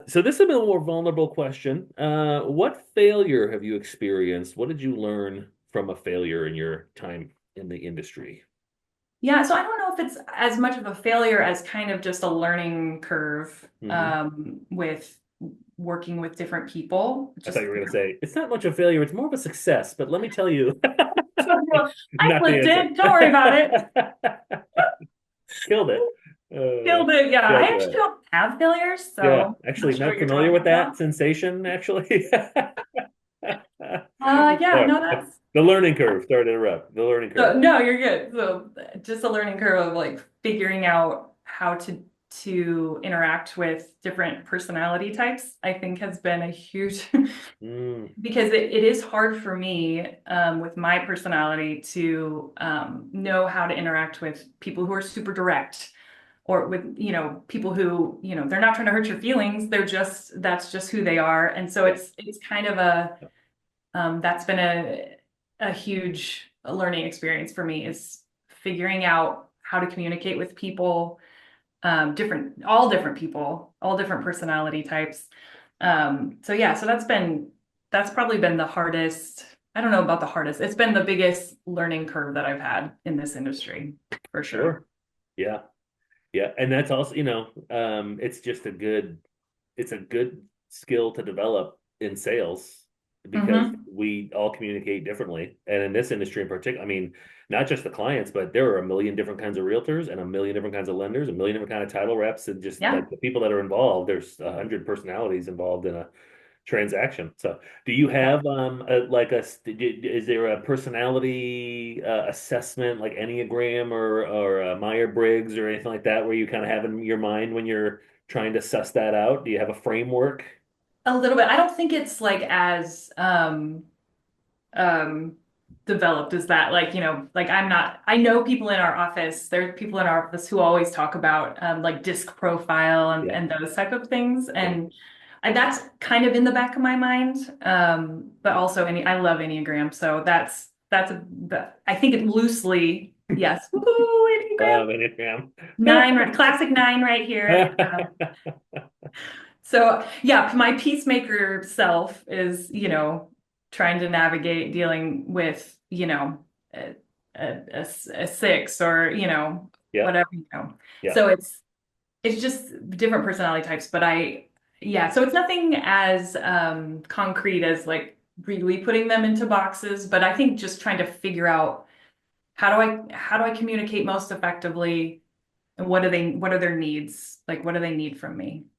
So this is a bit more vulnerable question. What failure have you experienced? What did you learn from a failure in your time in the industry? Yeah, so I don't know if it's as much of a failure as kind of just a learning curve Hmm. with working with different people. I thought Just you were going to say it's not much of a failure, it's more of a success, but let me tell you, I not the flipped answer. it. Don't worry about it. Killed it. Killed it. Yeah, I Killed actually that. don't have failures, Yeah, so I'm not actually, sure what not you're familiar with talking that about. sensation, actually. Yeah, Sorry. no, that's The learning curve. Sorry to interrupt. The learning curve. so no, you're good. So just a learning curve of like figuring out how to interact with different personality types, I think has been a huge Mm, because it is hard for me with my personality to know how to interact with people who are super direct or with people who they're not trying to hurt your feelings, they're just that's just who they are, and so yeah. it's kind of a that's been a huge learning experience for me is figuring out how to communicate with people, all different people, all different personality types. So yeah, so that's probably been the hardest. I don't know about the hardest. It's been the biggest learning curve that I've had in this industry, for sure. Sure. Yeah. Yeah. And that's also, it's a good skill to develop in sales because Hmm. we all communicate differently. And in this industry in particular, I mean, not just the clients, but there are a million different kinds of realtors and a million different kinds of lenders, a million different kind of title reps, and just Yeah. like the people that are involved, there's 100 personalities involved in a transaction. So, do you Yeah. have is there a personality assessment like Enneagram or Myers-Briggs or anything like that where you kind of have in your mind when you're trying to suss that out? Do you have a framework? A little bit. I don't think it's like as um developed as that, like like I know people in our office, there are people in our office who always talk about like disc profile and, Yeah, those type of things, yeah. and that's kind of in the back of my mind, but also I love Enneagram, so I think it loosely, yes. Woohoo, Enneagram Enneagram. nine, classic nine right here. So yeah, my peacemaker self is, trying to navigate dealing with, a, a six or, Yeah, whatever, yeah. So it's just different personality types, but yeah, so it's nothing as concrete as like really putting them into boxes, but I think just trying to figure out how do I communicate most effectively and what are their needs? Like what do they need from me?